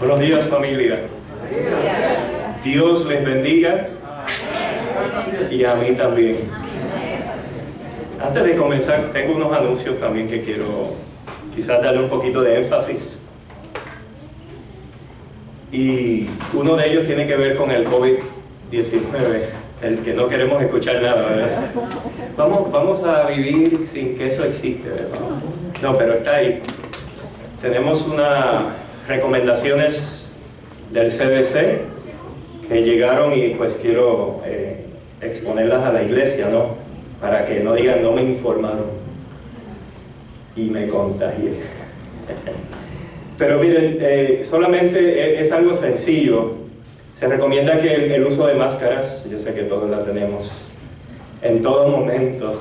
Buenos días, familia. Dios les bendiga y a mí también. Antes de comenzar, tengo unos anuncios también que quiero quizás darle un poquito de énfasis. Y uno de ellos tiene que ver con el COVID-19, el que no queremos escuchar nada, ¿verdad? Vamos a vivir sin que eso existe, ¿verdad? No, pero está ahí. Tenemos unas recomendaciones del CDC que llegaron y pues quiero exponerlas a la iglesia, ¿no? Para que no digan, no me informaron y me contagié. Pero miren, solamente es algo sencillo. Se recomienda que el uso de máscaras, yo sé que todos la tenemos, en todo momento.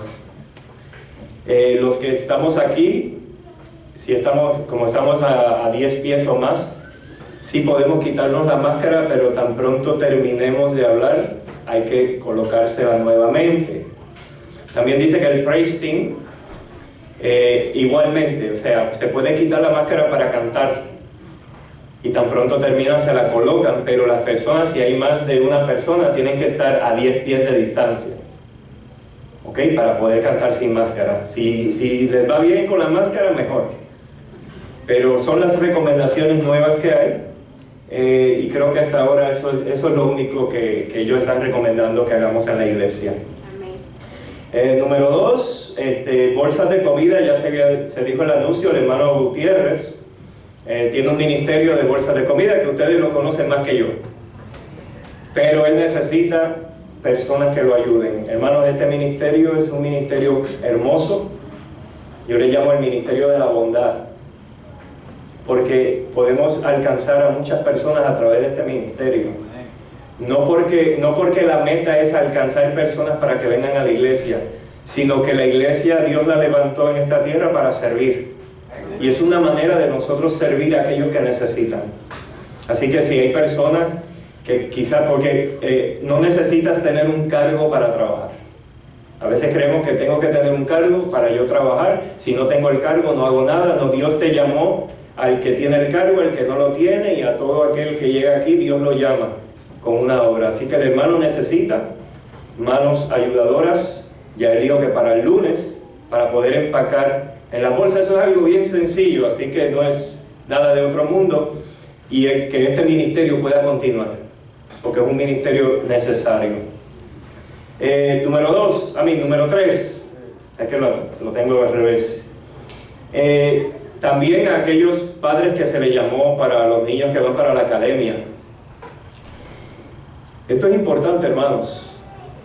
Los que estamos aquí, como estamos a 10 pies o más, sí podemos quitarnos la máscara, pero tan pronto terminemos de hablar, hay que colocársela nuevamente. También dice que el praise team, igualmente, o sea, se puede quitar la máscara para cantar y tan pronto termina se la colocan, pero las personas, si hay más de una persona, tienen que estar a 10 pies de distancia, ¿ok? Para poder cantar sin máscara. Si les va bien con la máscara, mejor, pero son las recomendaciones nuevas que hay, y creo que hasta ahora eso es lo único que ellos están recomendando que hagamos en la iglesia. Número 2, bolsas de comida. Ya se dijo el anuncio. El hermano Gutiérrez tiene un ministerio de bolsas de comida que ustedes lo conocen más que yo, pero él necesita personas que lo ayuden. Hermanos, este ministerio es un ministerio hermoso. Yo le llamo el ministerio de la bondad, porque podemos alcanzar a muchas personas a través de este ministerio. No porque la meta es alcanzar personas para que vengan a la iglesia, sino que la iglesia Dios la levantó en esta tierra para servir. Y es una manera de nosotros servir a aquellos que necesitan. Así que si hay personas que quizás, porque no necesitas tener un cargo para trabajar. A veces creemos que tengo que tener un cargo para yo trabajar. Si no tengo el cargo no hago nada. No, Dios te llamó al que tiene el cargo, al que no lo tiene, y a todo aquel que llega aquí Dios lo llama con una obra. Así que el hermano necesita manos ayudadoras. Ya él dijo que para el lunes, para poder empacar en la bolsa, eso es algo bien sencillo, así que no es nada de otro mundo, y que este ministerio pueda continuar, porque es un ministerio necesario. Número 3, es que lo tengo al revés. También a aquellos padres que se les llamó para los niños que van para la academia. Esto es importante, hermanos,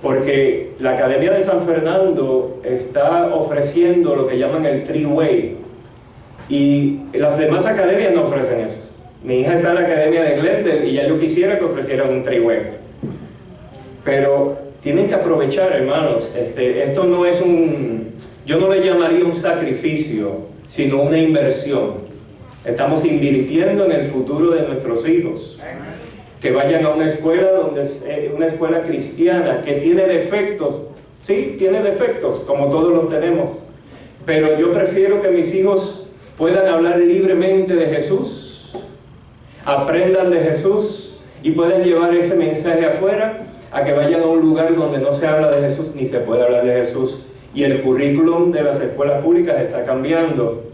porque la Academia de San Fernando está ofreciendo lo que llaman el three-way, y las demás academias no ofrecen eso. Mi hija está en la Academia de Glendale y ya yo quisiera que ofrecieran un three-way, pero tienen que aprovechar, hermanos. Esto no es yo no le llamaría un sacrificio, sino una inversión. Estamos invirtiendo en el futuro de nuestros hijos. Que vayan a una escuela una escuela cristiana que tiene defectos. Sí, tiene defectos, como todos los tenemos. Pero yo prefiero que mis hijos puedan hablar libremente de Jesús, aprendan de Jesús y puedan llevar ese mensaje afuera, a que vayan a un lugar donde no se habla de Jesús ni se puede hablar de Jesús. Y el currículum de las escuelas públicas está cambiando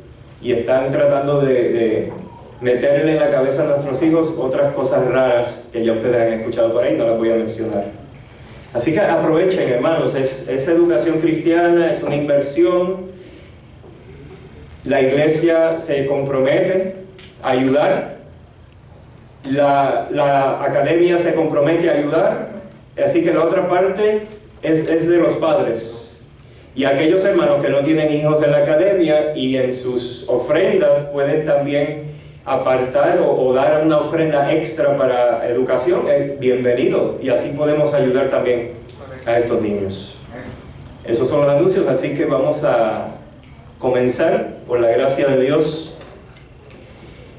y están tratando de meterle en la cabeza a nuestros hijos otras cosas raras que ya ustedes han escuchado por ahí, no las voy a mencionar. Así que aprovechen, hermanos, es educación cristiana, es una inversión. La iglesia se compromete a ayudar, la academia se compromete a ayudar, así que la otra parte es de los padres. Y aquellos hermanos que no tienen hijos en la academia y en sus ofrendas pueden también apartar o dar una ofrenda extra para educación, bienvenido, y así podemos ayudar también a estos niños. Esos son los anuncios, así que vamos a comenzar por la gracia de Dios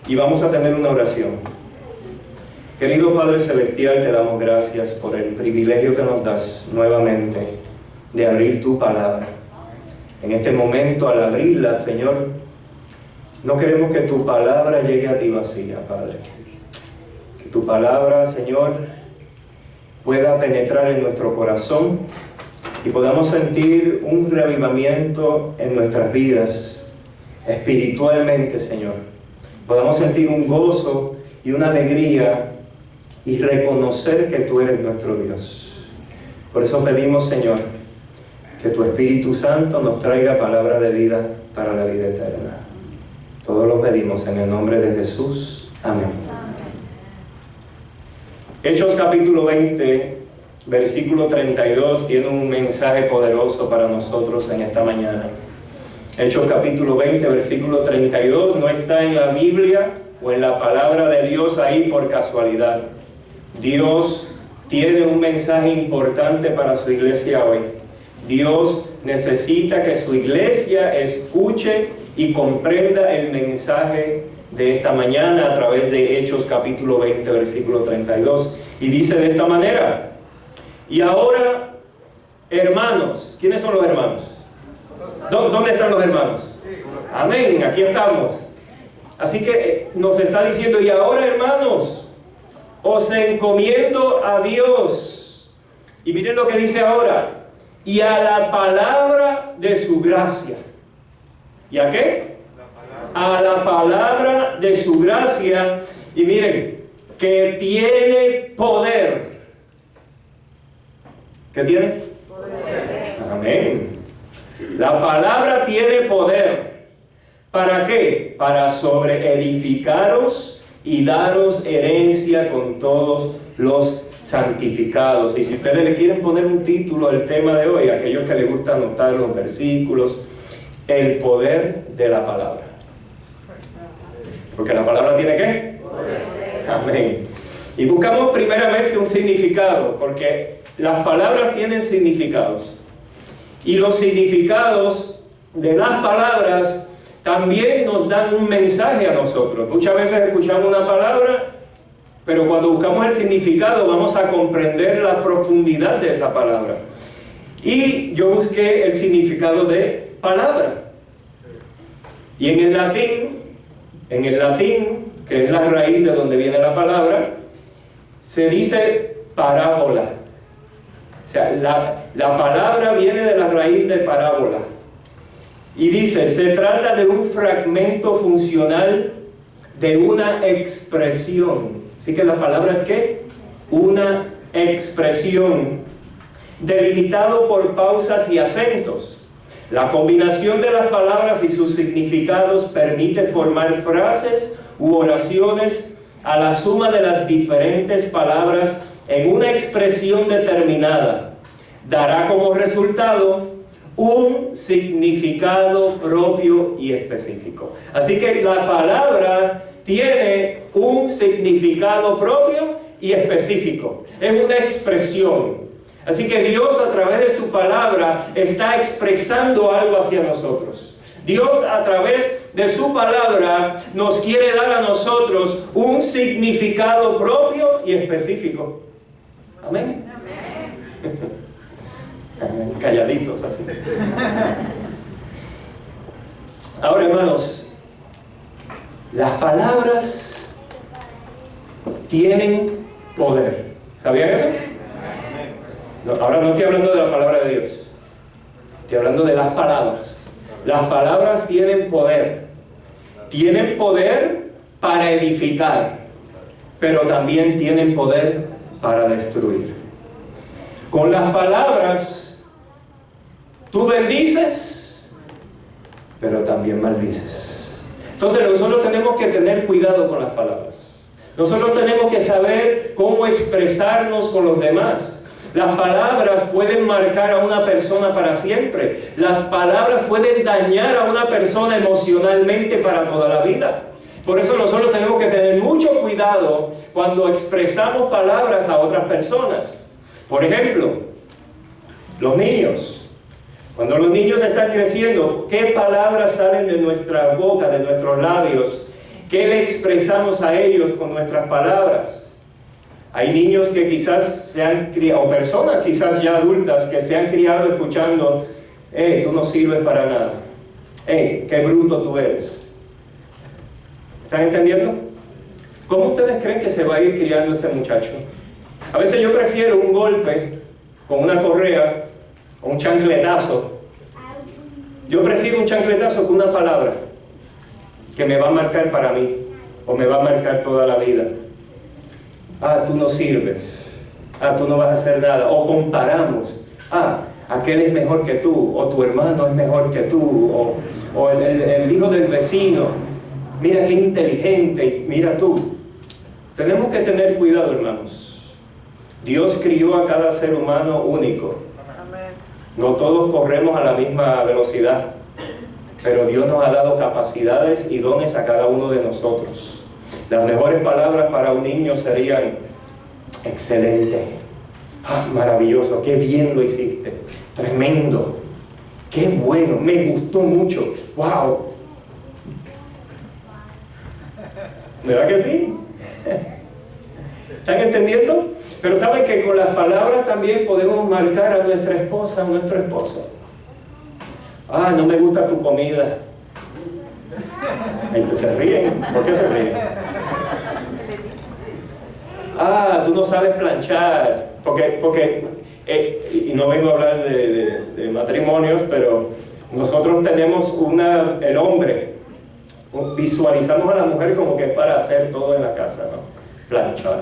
y vamos a tener una oración. Querido Padre Celestial, te damos gracias por el privilegio que nos das nuevamente de abrir tu palabra. En este momento, al abrirla, Señor, no queremos que tu palabra llegue a ti vacía, Padre. tu palabra, Señor, pueda penetrar en nuestro corazón y podamos sentir un reavivamiento en nuestras vidas, espiritualmente, Señor. Podamos sentir un gozo y una alegría y reconocer que tú eres nuestro Dios. Por eso pedimos, Señor, que tu Espíritu Santo nos traiga palabra de vida para la vida eterna. Todo lo pedimos en el nombre de Jesús. Amén. Hechos capítulo 20, versículo 32, tiene un mensaje poderoso para nosotros en esta mañana. Hechos capítulo 20, versículo 32, no está en la Biblia o en la palabra de Dios ahí por casualidad. Dios tiene un mensaje importante para su iglesia hoy. Dios necesita que su iglesia escuche y comprenda el mensaje de esta mañana a través de Hechos capítulo 20, versículo 32. Y dice de esta manera: y ahora, hermanos, ¿quiénes son los hermanos? ¿Dónde están los hermanos? Amén, aquí estamos. Así que nos está diciendo: y ahora, hermanos, os encomiendo a Dios. Y miren lo que dice ahora: y a la palabra de su gracia. ¿Y a qué? A la palabra de su gracia. Y miren, que tiene poder. ¿Qué tiene? Poder. Amén. La palabra tiene poder. ¿Para qué? Para sobreedificaros y daros herencia con todos los santificados. Y si ustedes le quieren poner un título al tema de hoy, aquellos que les gusta anotar los versículos, el poder de la palabra. Porque la palabra tiene ¿qué? Poder. Amén. Y buscamos primeramente un significado, porque las palabras tienen significados. Y los significados de las palabras también nos dan un mensaje a nosotros. Muchas veces escuchamos una palabra, pero cuando buscamos el significado vamos a comprender la profundidad de esa palabra. Y yo busqué el significado de palabra. Y en el latín, que es la raíz de donde viene la palabra, se dice parábola. O sea, la palabra viene de la raíz de parábola. Y dice, se trata de un fragmento funcional de una expresión. Así que la palabra es ¿qué? Una expresión, delimitado por pausas y acentos. La combinación de las palabras y sus significados permite formar frases u oraciones a la suma de las diferentes palabras en una expresión determinada. Dará como resultado un significado propio y específico. Así que la palabra tiene un significado propio y específico. Es una expresión. Así que Dios, a través de su palabra, está expresando algo hacia nosotros. Dios, a través de su palabra, nos quiere dar a nosotros un significado propio y específico. Amén. Amén. Calladitos así. Ahora, hermanos, las palabras tienen poder. ¿Sabían eso? No, ahora no estoy hablando de la palabra de Dios. Estoy hablando de las palabras. Las palabras tienen poder. Tienen poder para edificar, pero también tienen poder para destruir. Con las palabras, tú bendices, pero también maldices. Entonces nosotros tenemos que tener cuidado con las palabras. Nosotros tenemos que saber cómo expresarnos con los demás. Las palabras pueden marcar a una persona para siempre. Las palabras pueden dañar a una persona emocionalmente para toda la vida. Por eso nosotros tenemos que tener mucho cuidado cuando expresamos palabras a otras personas. Por ejemplo, los niños. Cuando los niños están creciendo, ¿qué palabras salen de nuestra boca, de nuestros labios? ¿Qué le expresamos a ellos con nuestras palabras? Hay niños que quizás se han criado, o personas quizás ya adultas, que se han criado escuchando, tú no sirves para nada. Qué bruto tú eres. ¿Están entendiendo? ¿Cómo ustedes creen que se va a ir criando ese muchacho? A veces yo prefiero un golpe con una correa o un chancletazo. Yo prefiero un chancletazo que una palabra que me va a marcar para mí o me va a marcar toda la vida. Ah, tú no sirves. Ah, tú no vas a hacer nada. O comparamos. Ah, aquel es mejor que tú, o tu hermano es mejor que tú, o el hijo del vecino. Mira qué inteligente, mira tú. Tenemos que tener cuidado, hermanos. Dios crió a cada ser humano único. No todos corremos a la misma velocidad, pero Dios nos ha dado capacidades y dones a cada uno de nosotros. Las mejores palabras para un niño serían: excelente, ah, maravilloso, qué bien lo hiciste, tremendo, qué bueno, me gustó mucho, wow. ¿Verdad que sí? ¿Están entendiendo? Pero saben que con las palabras también podemos marcar a nuestra esposa, a nuestro esposo. Ah, no me gusta tu comida. Ay, se ríen. ¿Por qué se ríen? Ah, tú no sabes planchar. Porque y no vengo a hablar de matrimonios, pero nosotros tenemos el hombre, visualizamos a la mujer como que es para hacer todo en la casa, ¿no? Planchar,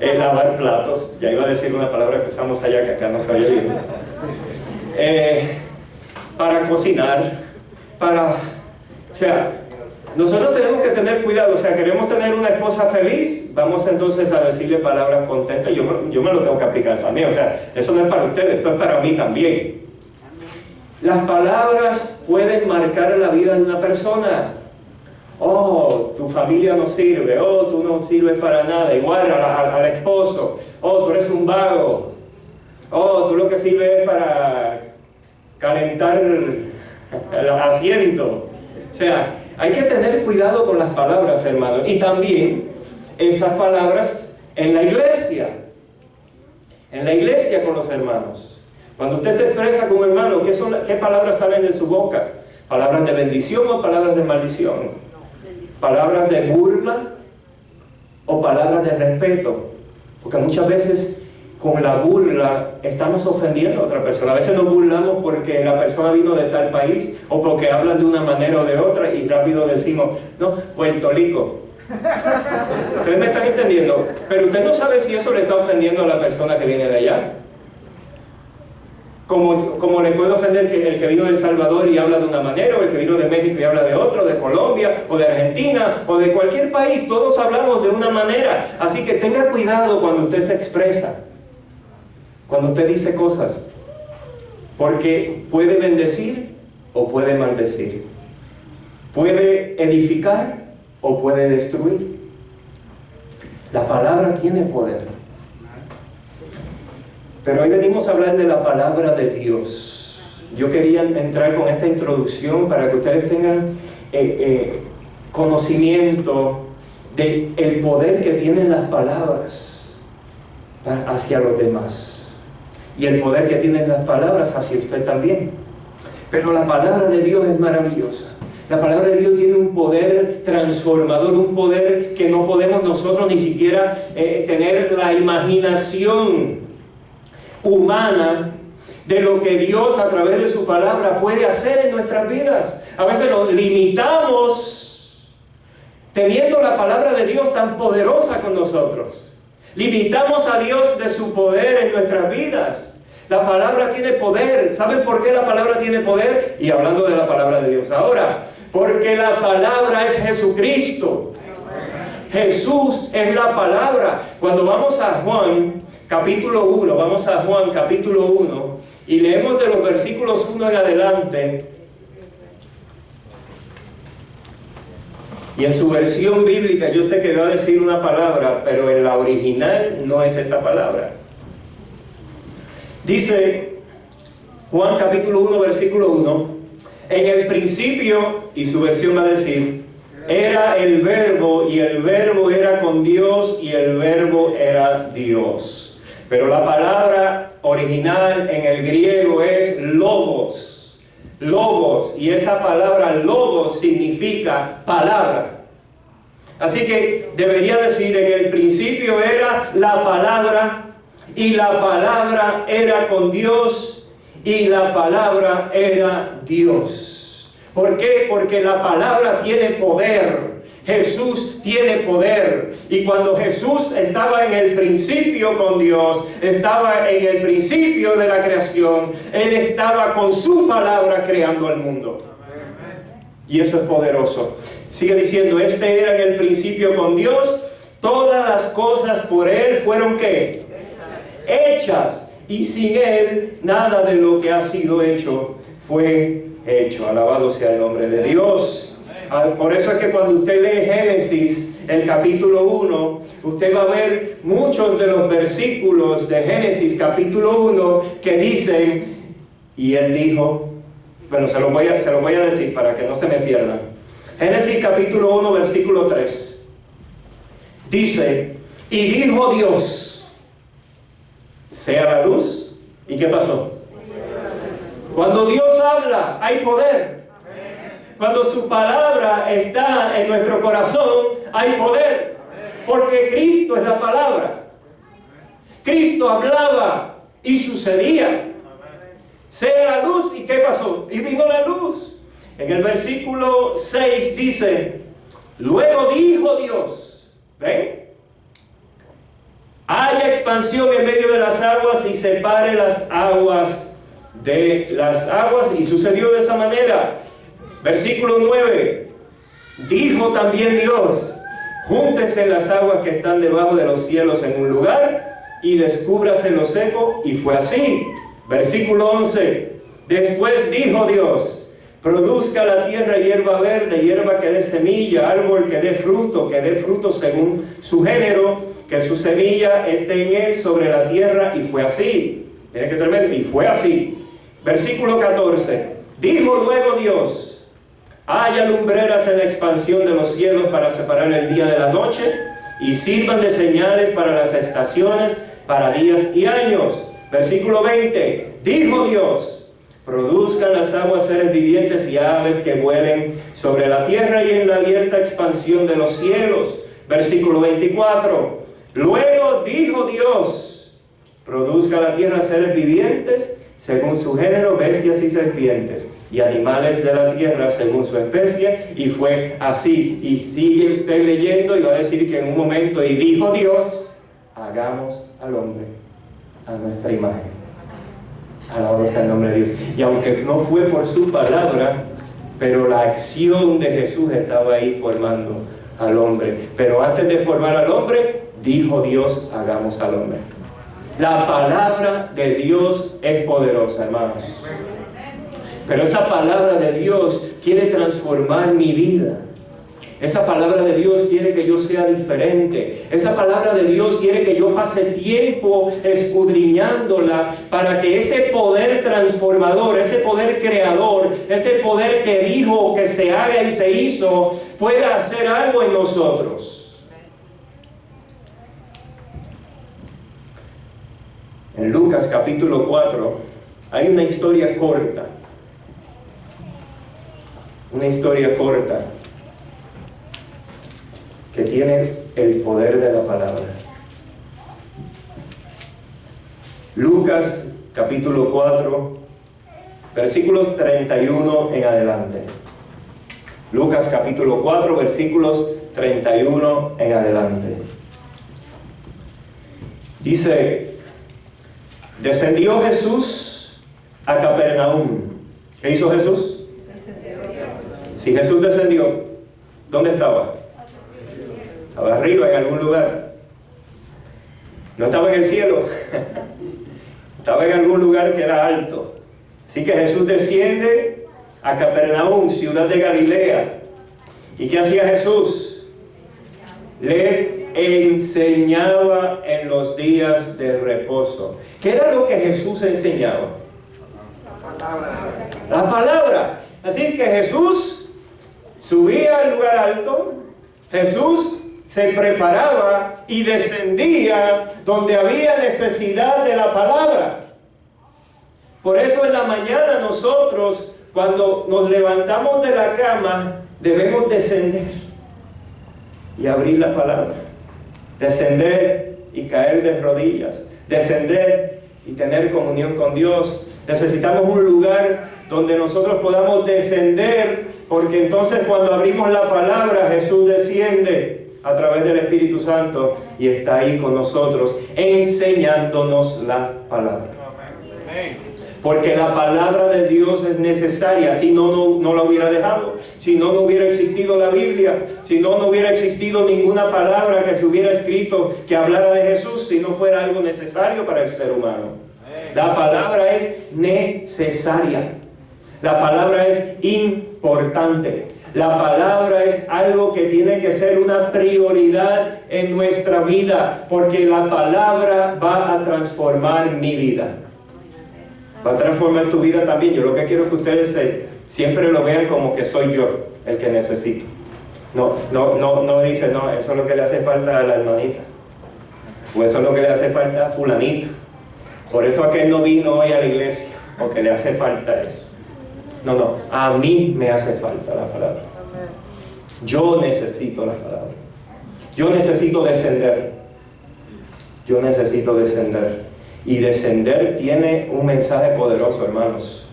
lavar platos. Ya iba a decir una palabra que usamos allá que acá no se oye bien. Para cocinar, o sea, nosotros tenemos que tener cuidado. O sea, queremos tener una esposa feliz, vamos entonces a decirle palabras contentas. Yo me lo tengo que aplicar también. O sea, eso no es para ustedes, esto es para mí también. Las palabras pueden marcar la vida de una persona. Oh, tu familia no sirve. Oh, tú no sirves para nada. Igual al esposo. Oh, tú eres un vago. Oh, tú lo que sirves es para calentar el asiento. O sea, hay que tener cuidado con las palabras, hermanos. Y también esas palabras en la iglesia. En la iglesia con los hermanos. Cuando usted se expresa con un hermano, ¿qué palabras salen de su boca? ¿Palabras de bendición o palabras de maldición? ¿Palabras de burla o palabras de respeto? Porque muchas veces con la burla estamos ofendiendo a otra persona. A veces nos burlamos porque la persona vino de tal país o porque hablan de una manera o de otra y rápido decimos: no, Puerto Rico. Ustedes me están entendiendo, pero usted no sabe si eso le está ofendiendo a la persona que viene de allá. Como le puede ofender el que vino de El Salvador y habla de una manera, o el que vino de México y habla de otra, o de Colombia, o de Argentina, o de cualquier país. Todos hablamos de una manera. Así que tenga cuidado cuando usted se expresa, cuando usted dice cosas, porque puede bendecir o puede maldecir, puede edificar o puede destruir. La palabra tiene poder. Pero hoy venimos a hablar de la palabra de Dios. Yo quería entrar con esta introducción para que ustedes tengan conocimiento del poder que tienen las palabras hacia los demás. Y el poder que tienen las palabras hacia usted también. Pero la palabra de Dios es maravillosa. La palabra de Dios tiene un poder transformador, un poder que no podemos nosotros ni siquiera tener la imaginación humana de lo que Dios a través de su palabra puede hacer en nuestras vidas. A veces nos limitamos teniendo la palabra de Dios tan poderosa con nosotros. Limitamos a Dios de su poder en nuestras vidas. La palabra tiene poder. ¿Saben por qué la palabra tiene poder? Y hablando de la palabra de Dios ahora, porque la palabra es Jesucristo. Jesús es la palabra. Cuando vamos a Juan capítulo 1, vamos a Juan capítulo 1 y leemos de los versículos 1 en adelante. Y en su versión bíblica, yo sé que va a decir una palabra, pero en la original no es esa palabra. Dice Juan capítulo 1, versículo 1: en el principio, y su versión va a decir, era el verbo, y el verbo era con Dios, y el verbo era Dios. Pero la palabra original en el griego es logos. Logos, y esa palabra logos significa palabra. Así que debería decir, en el principio era la palabra, y la palabra era con Dios, y la palabra era Dios. ¿Por qué? Porque la palabra tiene poder. Jesús tiene poder. Y cuando Jesús estaba en el principio con Dios, estaba en el principio de la creación, Él estaba con su palabra creando el mundo. Y eso es poderoso. Sigue diciendo, este era en el principio con Dios, todas las cosas por Él fueron ¿qué? Hechas. Y sin Él, nada de lo que ha sido hecho fue hecho. Alabado sea el nombre de Dios. Por eso es que cuando usted lee Génesis, el capítulo 1, usted va a ver muchos de los versículos de Génesis capítulo 1 que dicen, y Él dijo, bueno, se lo voy a decir para que no se me pierdan. Génesis capítulo 1, versículo 3. Dice, y dijo Dios, sea la luz. ¿Y qué pasó? Cuando Dios habla, hay poder. Cuando su palabra está en nuestro corazón, hay poder. Porque Cristo es la palabra. Cristo hablaba y sucedía. Sea la luz, ¿y qué pasó? Y vino la luz. En el versículo 6 dice, luego dijo Dios, ¿ven? Haya expansión en medio de las aguas y separe las aguas de las aguas. Y sucedió de esa manera. Versículo 9. Dijo también Dios, júntense las aguas que están debajo de los cielos en un lugar y descúbrase lo seco. Y fue así. Versículo 11. Después dijo Dios, produzca la tierra hierba verde, hierba que dé semilla, árbol que dé fruto según su género, que su semilla esté en él sobre la tierra. Y fue así. Miren qué tremendo. Y fue así. Versículo 14. Dijo luego Dios, haya lumbreras en la expansión de los cielos para separar el día de la noche, y sirvan de señales para las estaciones, para días y años. Versículo 20. Dijo Dios, produzcan las aguas seres vivientes y aves que vuelen sobre la tierra y en la abierta expansión de los cielos. Versículo 24. Luego dijo Dios, produzca la tierra seres vivientes según su género, bestias y serpientes, y animales de la tierra según su especie. Y fue así. Y sigue usted leyendo y va a decir que en un momento, y dijo Dios, hagamos al hombre a nuestra imagen. Alabado sea el nombre de Dios. Y aunque no fue por su palabra, pero la acción de Jesús estaba ahí formando al hombre. Pero antes de formar al hombre, dijo Dios, hagamos al hombre. La palabra de Dios es poderosa, hermanos. Pero esa palabra de Dios quiere transformar mi vida. Esa palabra de Dios quiere que yo sea diferente. Esa palabra de Dios quiere que yo pase tiempo escudriñándola para que ese poder transformador, ese poder creador, ese poder que dijo que se haga y se hizo, pueda hacer algo en nosotros. En Lucas capítulo 4 hay una historia corta. Una historia corta que tiene el poder de la palabra. Lucas capítulo 4, versículos 31 en adelante. Lucas capítulo 4, versículos 31 en adelante. Dice, descendió Jesús a Capernaum. ¿Qué hizo Jesús? Si Jesús descendió, ¿dónde estaba? Estaba arriba en algún lugar. No estaba en el cielo. Estaba en algún lugar que era alto. Así que Jesús desciende a Capernaum, ciudad de Galilea. ¿Y qué hacía Jesús? Les enseñaba en los días de reposo. ¿Qué era lo que Jesús enseñaba? La palabra. Así que Jesús subía al lugar alto. Jesús se preparaba y descendía donde había necesidad de la palabra. Por eso en la mañana nosotros, cuando nos levantamos de la cama, debemos descender. y abrir la palabra. Descender y caer de rodillas. Descender y tener comunión con Dios. Necesitamos un lugar donde nosotros podamos descender, porque entonces cuando abrimos la palabra, Jesús desciende a través del Espíritu Santo y está ahí con nosotros, enseñándonos la palabra. Porque la palabra de Dios es necesaria. Si no la hubiera dejado. Si no hubiera existido la Biblia. Si no hubiera existido ninguna palabra que se hubiera escrito que hablara de Jesús, si no fuera algo necesario para el ser humano. La palabra es necesaria. La palabra es importante. La palabra es algo que tiene que ser una prioridad en nuestra vida, porque la palabra va a transformar mi vida. Va a transformar tu vida también. Yo lo que quiero es que ustedes siempre lo vean como que soy yo el que necesito. No dice, no, eso es lo que le hace falta a la hermanita, o eso es lo que le hace falta a fulanito, por eso aquel no vino hoy a la iglesia, porque le hace falta eso. No, a mí me hace falta la palabra. Yo necesito la palabra. Yo necesito descender. Yo necesito descender. Y descender tiene un mensaje poderoso, hermanos.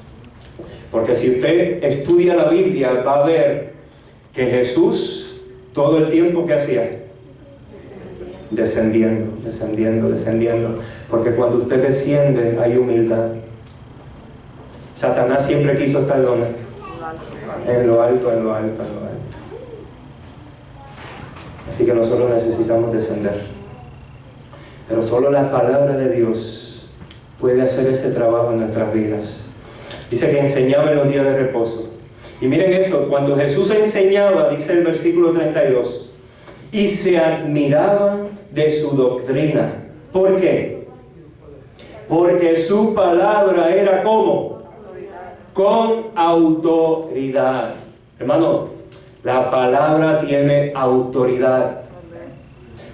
Porque si usted estudia la Biblia, va a ver que Jesús, todo el tiempo que hacía, descendiendo. Porque cuando usted desciende, hay humildad. Satanás siempre quiso estar ¿dónde? En lo alto. Así que nosotros necesitamos descender. Pero solo la palabra de Dios puede hacer ese trabajo en nuestras vidas. Dice que enseñaba en los días de reposo. Y miren esto, cuando Jesús enseñaba, dice el versículo 32, y se admiraban de su doctrina. ¿Por qué? Porque su palabra era ¿cómo? Con autoridad. Hermano, la palabra tiene autoridad.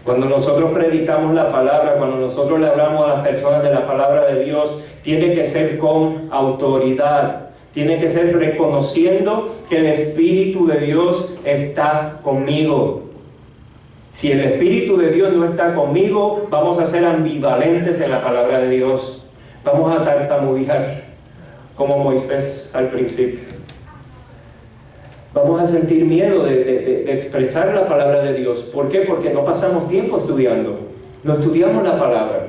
Cuando nosotros predicamos la palabra, cuando nosotros le hablamos a las personas de la palabra de Dios, tiene que ser con autoridad. Tiene que ser reconociendo que el Espíritu de Dios está conmigo. Si el Espíritu de Dios no está conmigo, vamos a ser ambivalentes en la palabra de Dios. Vamos a tartamudear, como Moisés al principio. Vamos a sentir miedo de expresar la palabra de Dios. ¿Por qué? Porque no pasamos tiempo estudiando. No estudiamos la palabra.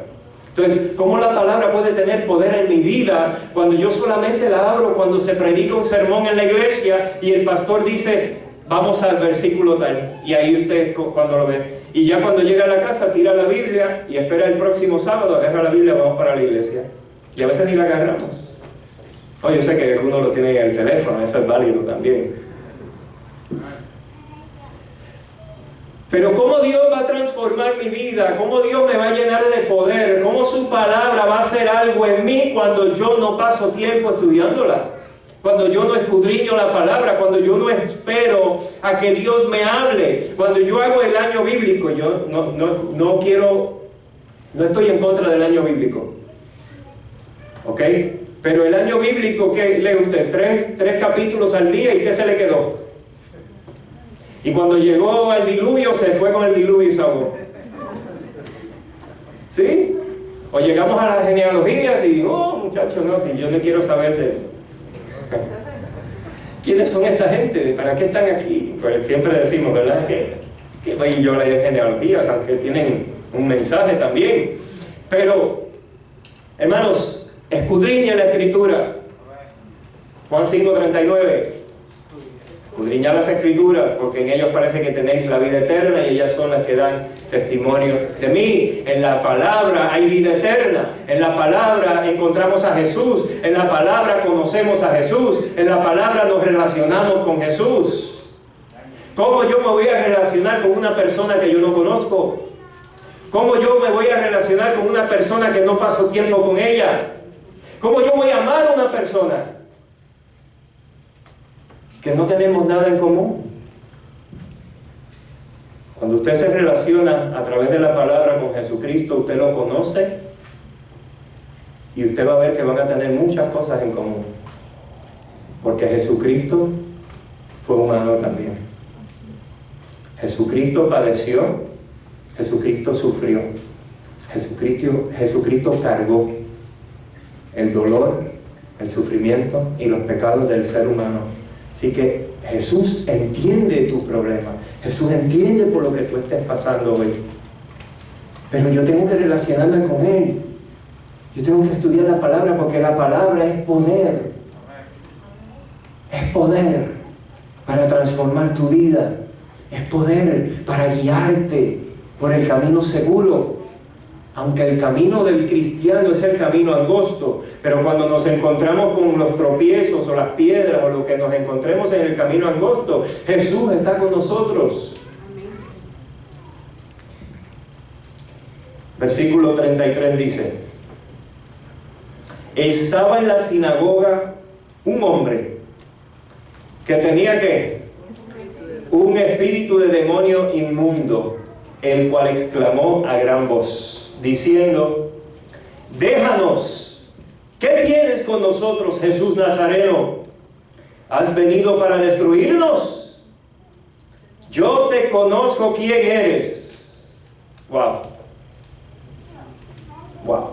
Entonces, ¿cómo la palabra puede tener poder en mi vida cuando yo solamente la abro cuando se predica un sermón en la iglesia y el pastor dice, vamos al versículo tal? Y ahí usted cuando lo ve. Y ya cuando llega a la casa, tira la Biblia y espera el próximo sábado, agarra la Biblia, vamos para la iglesia. Y a veces ni la agarramos. Yo sé que uno lo tiene en el teléfono, eso es válido también. Pero ¿cómo Dios va a transformar mi vida? ¿Cómo Dios me va a llenar de poder? ¿Cómo su palabra va a hacer algo en mí cuando yo no paso tiempo estudiándola? Cuando yo no escudriño la palabra, cuando yo no espero a que Dios me hable, cuando yo hago el año bíblico. Yo no estoy en contra del año bíblico, ¿ok? Pero el año bíblico, ¿qué lee usted? Tres capítulos al día, ¿y qué se le quedó? Y cuando llegó al diluvio, se fue con el diluvio y se ahogó. ¿Sí? O llegamos a las genealogías y muchachos, no, si yo no quiero saber de quiénes son esta gente, ¿para qué están aquí? Pues siempre decimos, ¿verdad? Que voy yo a leer genealogías, aunque tienen un mensaje también. Pero, hermanos, escudriña la Escritura. Juan 5:39. Escudriñad las Escrituras, porque en ellos parece que tenéis la vida eterna y ellas son las que dan testimonio de mí. En la palabra hay vida eterna. En la palabra encontramos a Jesús. En la palabra conocemos a Jesús. En la palabra nos relacionamos con Jesús. ¿Cómo yo me voy a relacionar con una persona que yo no conozco? ¿Cómo yo me voy a relacionar con una persona que no paso tiempo con ella? ¿Cómo yo voy a amar a una persona que no tenemos nada en común? Cuando usted se relaciona a través de la palabra con Jesucristo, usted lo conoce y usted va a ver que van a tener muchas cosas en común, porque Jesucristo fue humano también. Jesucristo padeció, Jesucristo sufrió, Jesucristo cargó el dolor, el sufrimiento y los pecados del ser humano. Así que Jesús entiende tu problema, Jesús entiende por lo que tú estés pasando hoy. Pero yo tengo que relacionarme con Él. Yo tengo que estudiar la palabra, porque la palabra es poder. Es poder para transformar tu vida. Es poder para guiarte por el camino seguro. Aunque el camino del cristiano es el camino angosto, pero cuando nos encontramos con los tropiezos o las piedras o lo que nos encontremos en el camino angosto, Jesús está con nosotros. Versículo 33 dice: estaba en la sinagoga un hombre que tenía ¿qué? Un espíritu de demonio inmundo, el cual exclamó a gran voz, diciendo: déjanos, ¿qué tienes con nosotros, Jesús Nazareno? ¿Has venido para destruirnos? Yo te conozco quién eres. Wow. Wow.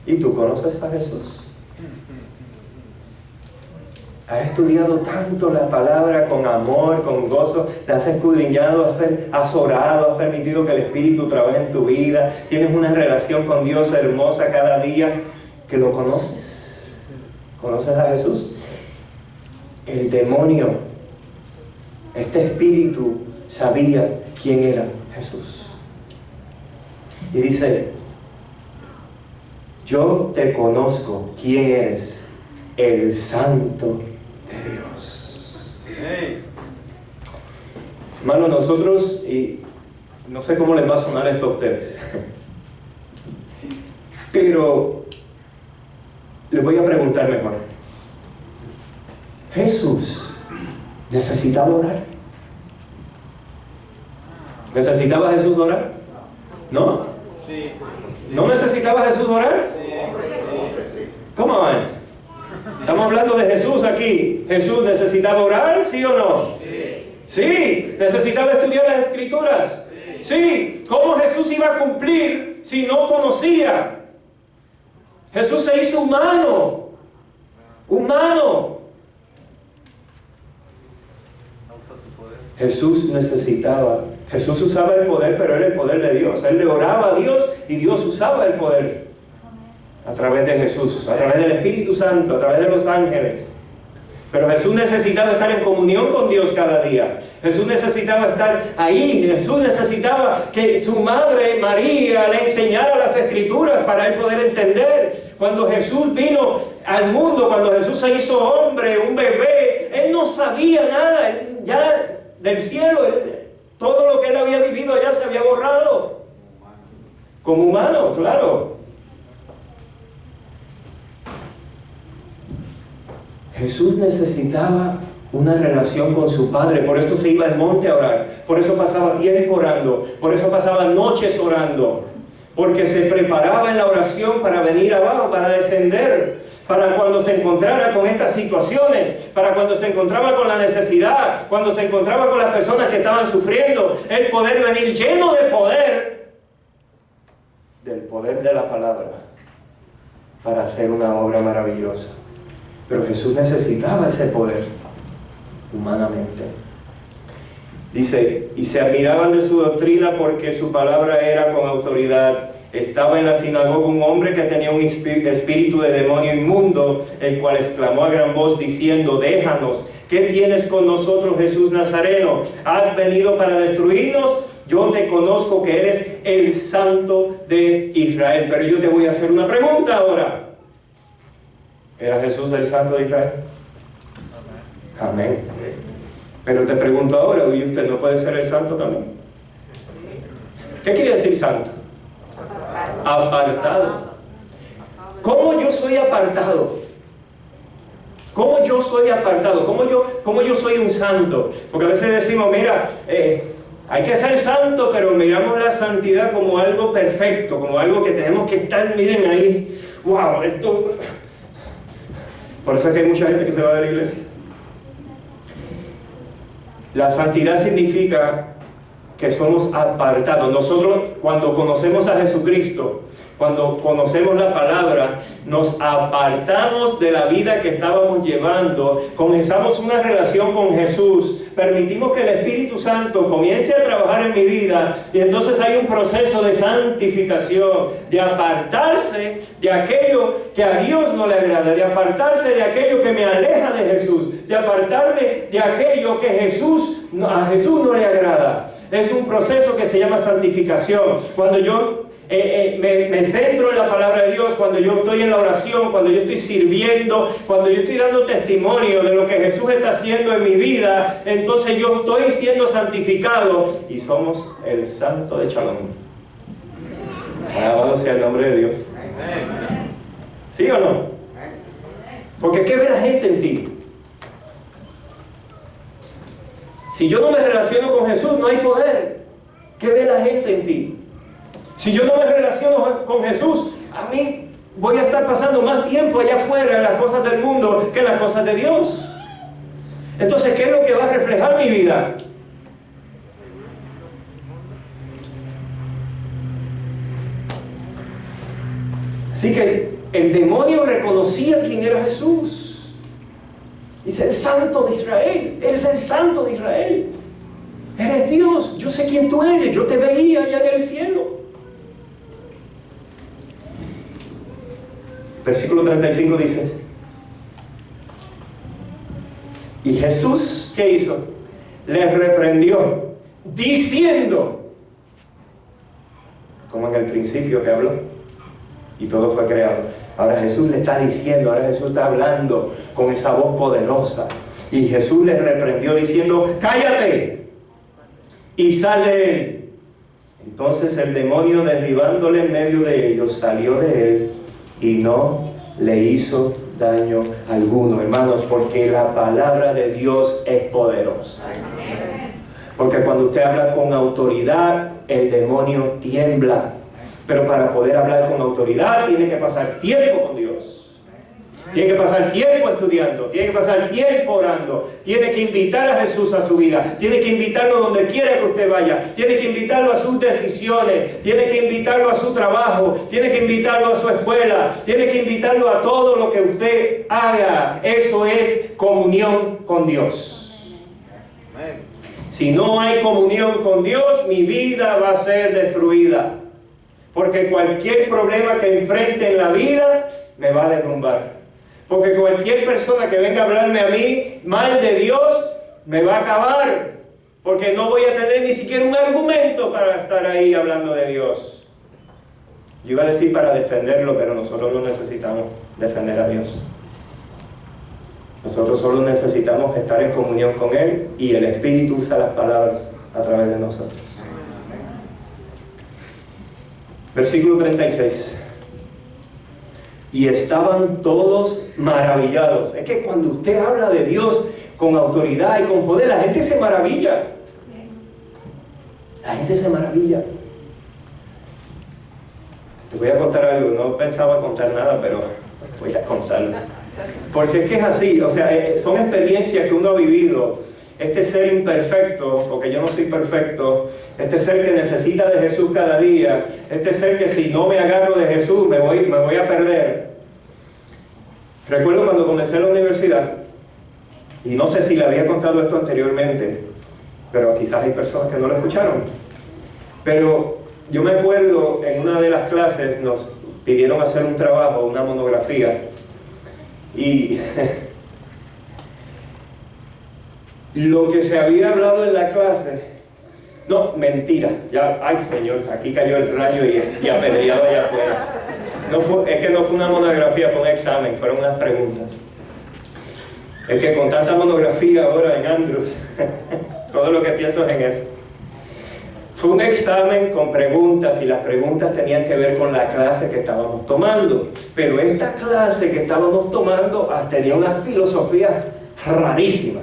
¿Y tú conoces a Jesús? Has estudiado tanto la palabra con amor, con gozo, la has escudriñado, has orado, has permitido que el Espíritu trabaje en tu vida, tienes una relación con Dios hermosa cada día, que lo conoces. ¿Conoces a Jesús? El demonio, este espíritu, sabía quién era Jesús. Y dice: yo te conozco quién eres, el Santo de Dios. Hermano, nosotros, y no sé cómo les va a sonar esto a ustedes, pero les voy a preguntar mejor. ¿Jesús necesitaba orar? ¿Necesitaba Jesús orar? ¿No? ¿No necesitaba Jesús orar? ¿Cómo van? Estamos hablando de Jesús aquí. ¿Jesús necesitaba orar, sí o no? Sí. ¿Necesitaba estudiar las Escrituras? Sí. ¿Cómo Jesús iba a cumplir si no conocía? Jesús se hizo humano. Humano. Jesús usaba el poder, pero era el poder de Dios. Él le oraba a Dios y Dios usaba el poder a través de Jesús, a través del Espíritu Santo, a través de los ángeles. Pero Jesús necesitaba estar en comunión con Dios cada día. Jesús necesitaba estar ahí. Jesús necesitaba que su madre María le enseñara las Escrituras para él poder entender. Cuando Jesús vino al mundo, cuando Jesús se hizo hombre, un bebé, él no sabía nada. Ya del cielo, todo lo que él había vivido allá se había borrado. Como humano, claro. Jesús necesitaba una relación con su Padre, por eso se iba al monte a orar, por eso pasaba tiempo orando, por eso pasaba noches orando, porque se preparaba en la oración para venir abajo, para descender, para cuando se encontrara con estas situaciones, para cuando se encontraba con la necesidad, cuando se encontraba con las personas que estaban sufriendo, el poder venir lleno de poder, del poder de la palabra, para hacer una obra maravillosa. Pero Jesús necesitaba ese poder humanamente. Dice: y se admiraban de su doctrina porque su palabra era con autoridad. Estaba en la sinagoga un hombre que tenía un espíritu de demonio inmundo, el cual exclamó a gran voz diciendo: déjanos, ¿qué tienes con nosotros, Jesús Nazareno? ¿Has venido para destruirnos? Yo te conozco que eres el Santo de Israel. Pero yo te voy a hacer una pregunta ahora. ¿Era Jesús el Santo de Israel? Amén. Pero te pregunto ahora, ¿y usted no puede ser el Santo también? ¿Qué quiere decir santo? Apartado. ¿Cómo yo soy apartado? ¿Cómo yo soy apartado? ¿Cómo yo soy un santo? Porque a veces decimos, mira, hay que ser santo, pero miramos la santidad como algo perfecto, como algo que tenemos que estar, miren ahí, wow, esto... Por eso es que hay mucha gente que se va de la iglesia. La santidad significa que somos apartados. Nosotros, cuando conocemos a Jesucristo, cuando conocemos la palabra, nos apartamos de la vida que estábamos llevando, comenzamos una relación con Jesús, permitimos que el Espíritu Santo comience a trabajar en mi vida, y entonces hay un proceso de santificación, de apartarse de aquello que a Dios no le agrada, de apartarse de aquello que me aleja de Jesús, de apartarme de aquello que a Jesús no le agrada. Es un proceso que se llama santificación. Cuando yo me centro en la palabra de Dios, cuando yo estoy en la oración, cuando yo estoy sirviendo, cuando yo estoy dando testimonio de lo que Jesús está haciendo en mi vida, entonces yo estoy siendo santificado y somos el santo de Shalom. Alabado sea el nombre de Dios. ¿Sí o no? Porque ¿qué ve la gente en ti? Si yo no me relaciono con Jesús, no hay poder. ¿Qué ve la gente en ti? Si yo no me relaciono con Jesús, a mí voy a estar pasando más tiempo allá afuera en las cosas del mundo que en las cosas de Dios. Entonces, ¿qué es lo que va a reflejar mi vida? Así que el demonio reconocía quién era Jesús. Dice, el santo de Israel, eres el santo de Israel. Eres Dios, yo sé quién tú eres, yo te veía allá en el cielo. Versículo 35 dice, y Jesús, ¿qué hizo? Les reprendió, diciendo, como en el principio que habló, y todo fue creado. Ahora Jesús le está diciendo, ahora Jesús está hablando con esa voz poderosa. Y Jesús les reprendió diciendo, cállate y sal de él. Entonces el demonio, derribándole en medio de ellos, salió de él y no le hizo daño alguno, hermanos, porque la palabra de Dios es poderosa. Porque cuando usted habla con autoridad, el demonio tiembla. Pero para poder hablar con autoridad, tiene que pasar tiempo con Dios. Tiene que pasar tiempo estudiando, tiene que pasar tiempo orando, tiene que invitar a Jesús a su vida, tiene que invitarlo donde quiera que usted vaya, tiene que invitarlo a sus decisiones, tiene que invitarlo a su trabajo, tiene que invitarlo a su escuela, tiene que invitarlo a todo lo que usted haga. Eso es comunión con Dios. Si no hay comunión con Dios, mi vida va a ser destruida. Porque cualquier problema que enfrente en la vida me va a derrumbar. Porque cualquier persona que venga a hablarme a mí mal de Dios me va a acabar. Porque no voy a tener ni siquiera un argumento para estar ahí hablando de Dios. Yo iba a decir para defenderlo, pero nosotros no necesitamos defender a Dios. Nosotros solo necesitamos estar en comunión con Él y el Espíritu usa las palabras a través de nosotros. Versículo 36. Y estaban todos maravillados. Es que cuando usted habla de Dios con autoridad y con poder, la gente se maravilla. La gente se maravilla. Les voy a contar algo. No pensaba contar nada, pero voy a contarlo. Porque es que es así. O sea, son experiencias que uno ha vivido. Este ser imperfecto, porque yo no soy perfecto, este ser que necesita de Jesús cada día, este ser que si no me agarro de Jesús me voy a perder. Recuerdo cuando comencé la universidad, y no sé si le había contado esto anteriormente, pero quizás hay personas que no lo escucharon. Pero yo me acuerdo en una de las clases nos pidieron hacer un trabajo, una monografía, y lo que se había hablado en la clase, no, mentira, ya, ay Señor, aquí cayó el rayo y apedreado allá afuera. Es que no fue una monografía, fue un examen, fueron unas preguntas. Es que con tanta monografía ahora en Andrews, todo lo que pienso es en eso. Fue un examen con preguntas y las preguntas tenían que ver con la clase que estábamos tomando. Pero esta clase que estábamos tomando tenía una filosofía rarísima,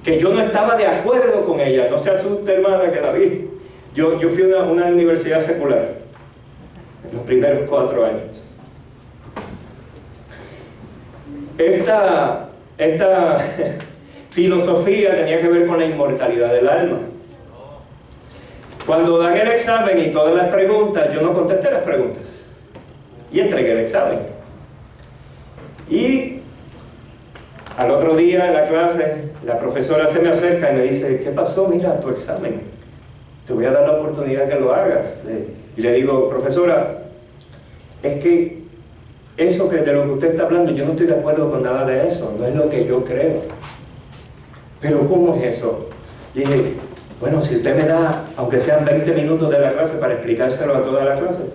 que yo no estaba de acuerdo con ella. No se asuste, hermana, que la vi. Yo fui a una universidad secular en los primeros 4 años. Esta filosofía tenía que ver con la inmortalidad del alma. Cuando dan el examen y todas las preguntas, yo no contesté las preguntas y entregué el examen. Y al otro día en la clase, la profesora se me acerca y me dice: ¿qué pasó? Mira, tu examen, te voy a dar la oportunidad que lo hagas. Y le digo: profesora, es que eso que de lo que usted está hablando, yo no estoy de acuerdo con nada de eso, no es lo que yo creo. Pero ¿cómo es eso? Y dije: bueno, si usted me da, aunque sean 20 minutos de la clase para explicárselo a toda la clase.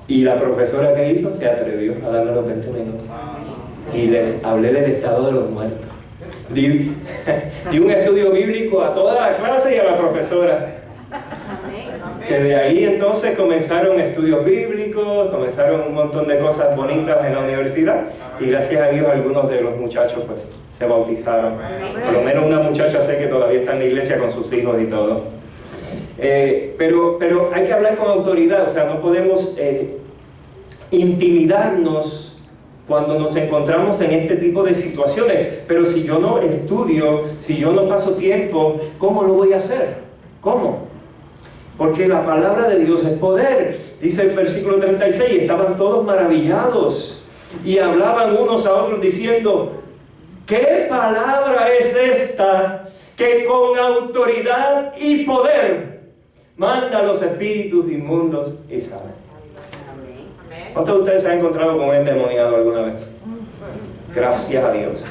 Y la profesora que hizo se atrevió a darme los 20 minutos. Y les hablé del estado de los muertos. Di un estudio bíblico a toda la clase y a la profesora. Que de ahí entonces comenzaron estudios bíblicos, comenzaron un montón de cosas bonitas en la universidad, y gracias a Dios algunos de los muchachos pues se bautizaron. Por lo menos una muchacha sé que todavía está en la iglesia con sus hijos y todo. Pero hay que hablar con autoridad, o sea, no podemos intimidarnos cuando nos encontramos en este tipo de situaciones. Pero si yo no estudio, si yo no paso tiempo, ¿cómo lo voy a hacer? ¿Cómo? Porque la palabra de Dios es poder. Dice el versículo 36, estaban todos maravillados y hablaban unos a otros diciendo: ¿qué palabra es esta que con autoridad y poder manda a los espíritus inmundos y sana? ¿Cuántos de ustedes se han encontrado con un endemoniado alguna vez? Gracias a Dios.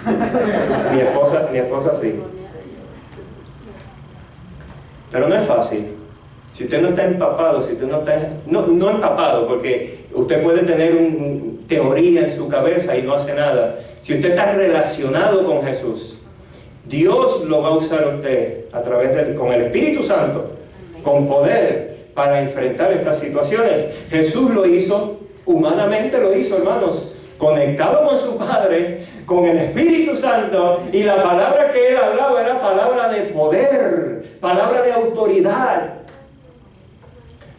Mi esposa sí. Pero no es fácil. Si usted no está empapado, si usted no está... No empapado, porque usted puede tener una teoría en su cabeza y no hace nada. Si usted está relacionado con Jesús, Dios lo va a usar a usted a través con el Espíritu Santo, con poder, para enfrentar estas situaciones. Jesús lo hizo, humanamente lo hizo, hermanos, conectado con su Padre, con el Espíritu Santo, y la palabra que Él hablaba era palabra de poder, palabra de autoridad.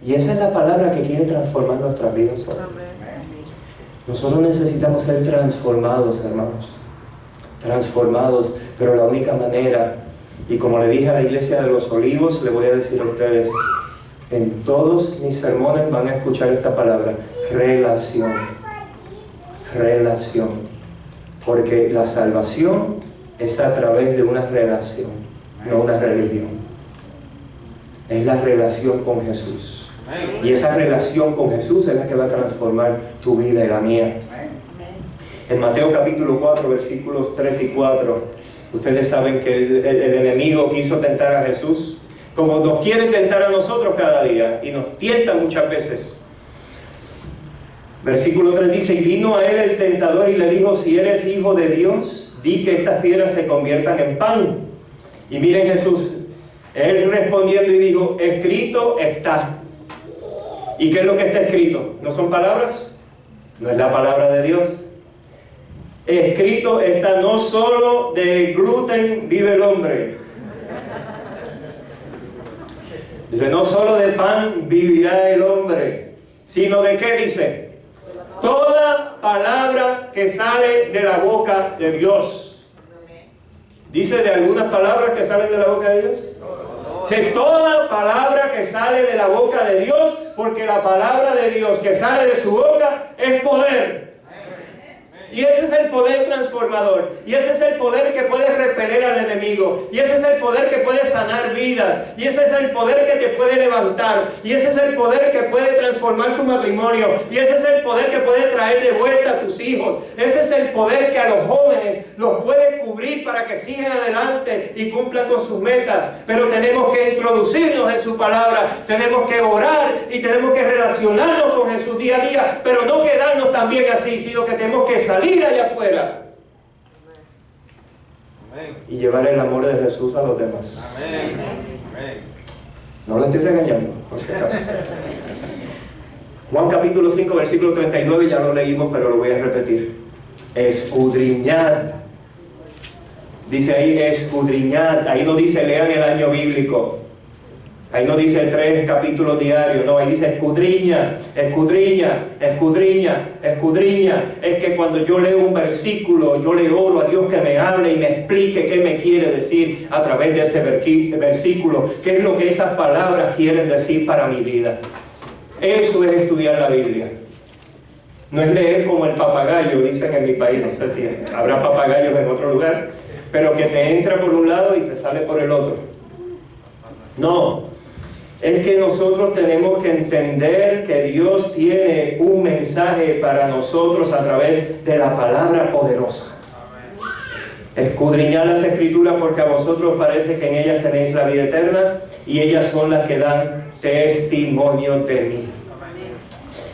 Y esa es la palabra que quiere transformar nuestras vidas hoy. Nosotros necesitamos ser transformados, hermanos. Transformados, pero la única manera, y como le dije a la iglesia de los Olivos, le voy a decir a ustedes, en todos mis sermones van a escuchar esta palabra: relación. Relación. Porque la salvación es a través de una relación, no una religión. Es la relación con Jesús. Y esa relación con Jesús es la que va a transformar tu vida y la mía. En Mateo capítulo 4, versículos 3 y 4, ustedes saben que el enemigo quiso tentar a Jesús, como nos quiere tentar a nosotros cada día, y nos tienta muchas veces. Versículo 3 dice: y vino a él el tentador y le dijo: si eres hijo de Dios, di que estas piedras se conviertan en pan. Y miren Jesús, él respondiendo y dijo: escrito está. ¿Y qué es lo que está escrito? ¿No son palabras? ¿No es la palabra de Dios? Escrito está: no solo de gluten vive el hombre. Dice: no solo de pan vivirá el hombre, sino de qué dice: toda palabra que sale de la boca de Dios. ¿Dice de algunas palabras que salen de la boca de Dios? Toda palabra que sale de la boca de Dios, porque la palabra de Dios que sale de su boca es poder. Y ese es el poder transformador. Y ese es el poder que puede repeler al enemigo. Y ese es el poder que puede sanar vidas. Y ese es el poder que te puede levantar. Y ese es el poder que puede transformar tu matrimonio. Y ese es el poder que puede traer de vuelta a tus hijos. Ese es el poder que a los jóvenes los puede cubrir para que sigan adelante y cumplan con sus metas. Pero tenemos que introducirnos en su palabra. Tenemos que orar y tenemos que relacionarnos con Jesús día a día. Pero no quedarnos también así, sino que tenemos que salir allá afuera y llevar el amor de Jesús a los demás. No lo estoy regañando, por si acaso. Juan capítulo 5, versículo 39, ya lo leímos, pero lo voy a repetir. Escudriñad. Dice ahí escudriñad. Ahí no dice lean el año bíblico. Ahí no dice 3 capítulos diarios, no, ahí dice escudriña, escudriña, escudriña, escudriña. Es que cuando yo leo un versículo, yo le oro a Dios que me hable y me explique qué me quiere decir a través de ese versículo, qué es lo que esas palabras quieren decir para mi vida. Eso es estudiar la Biblia. No es leer como el papagayo, dicen en mi país, no sé si habrá papagayos en otro lugar, pero que te entra por un lado y te sale por el otro. No, es que nosotros tenemos que entender que Dios tiene un mensaje para nosotros a través de la palabra poderosa. Escudriñad las Escrituras porque a vosotros parece que en ellas tenéis la vida eterna y ellas son las que dan testimonio de mí.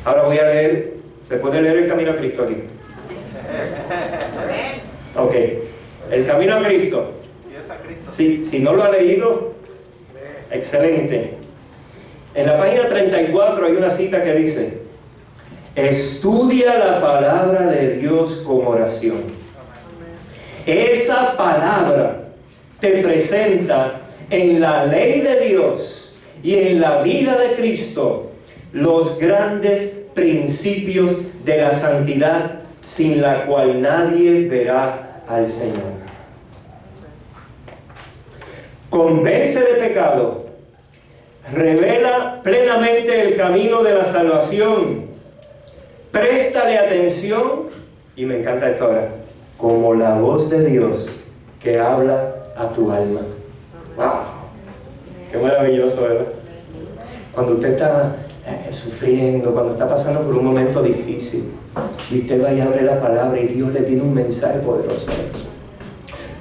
Ahora voy a leer, ¿se puede leer el Camino a Cristo aquí? Ok, el Camino a Cristo. Si no lo ha leído, excelente. En la página 34 hay una cita que dice: estudia la palabra de Dios con oración. Esa palabra te presenta en la ley de Dios y en la vida de Cristo los grandes principios de la santidad, sin la cual nadie verá al Señor. Convence de pecado, revela plenamente el camino de la salvación, préstale atención, y me encanta esto ahora, como la voz de Dios que habla a tu alma. ¡Wow! ¡Qué maravilloso!, ¿verdad? Cuando usted está sufriendo, cuando está pasando por un momento difícil, y usted va y abre la palabra y Dios le tiene un mensaje poderoso.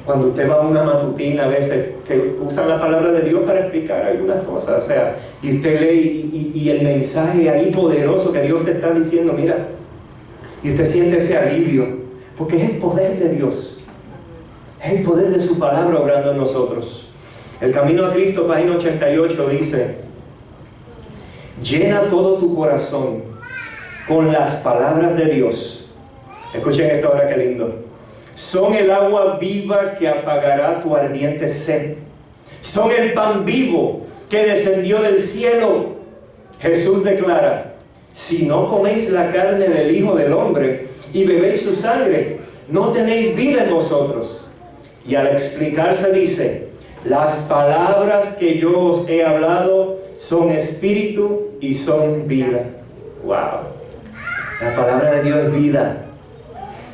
Cuando usted va a una matutina, a veces que usan la palabra de Dios para explicar algunas cosas, o sea, y usted lee y el mensaje ahí poderoso que Dios te está diciendo, mira, y usted siente ese alivio, porque es el poder de Dios, es el poder de su palabra obrando en nosotros. El Camino a Cristo, página 88, dice: llena todo tu corazón con las palabras de Dios. Escuchen esto ahora, qué lindo. Son el agua viva que apagará tu ardiente sed. Son el pan vivo que descendió del cielo. Jesús declara: si no coméis la carne del Hijo del Hombre y bebéis su sangre, no tenéis vida en vosotros. Y al explicarse dice: las palabras que yo os he hablado son espíritu y son vida. ¡Wow! La palabra de Dios es vida.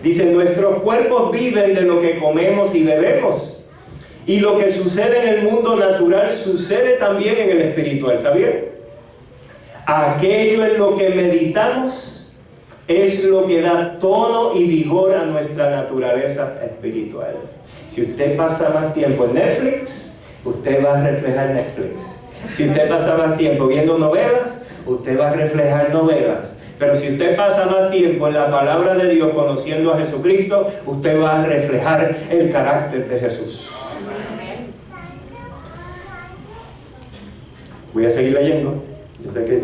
Dice: nuestros cuerpos viven de lo que comemos y bebemos. Y lo que sucede en el mundo natural sucede también en el espiritual. ¿Sabían? Aquello en lo que meditamos es lo que da tono y vigor a nuestra naturaleza espiritual. Si usted pasa más tiempo en Netflix, usted va a reflejar Netflix. Si usted pasa más tiempo viendo novelas, usted va a reflejar novelas. Pero si usted pasa más tiempo en la palabra de Dios conociendo a Jesucristo, usted va a reflejar el carácter de Jesús. Voy a seguir leyendo. Yo sé que...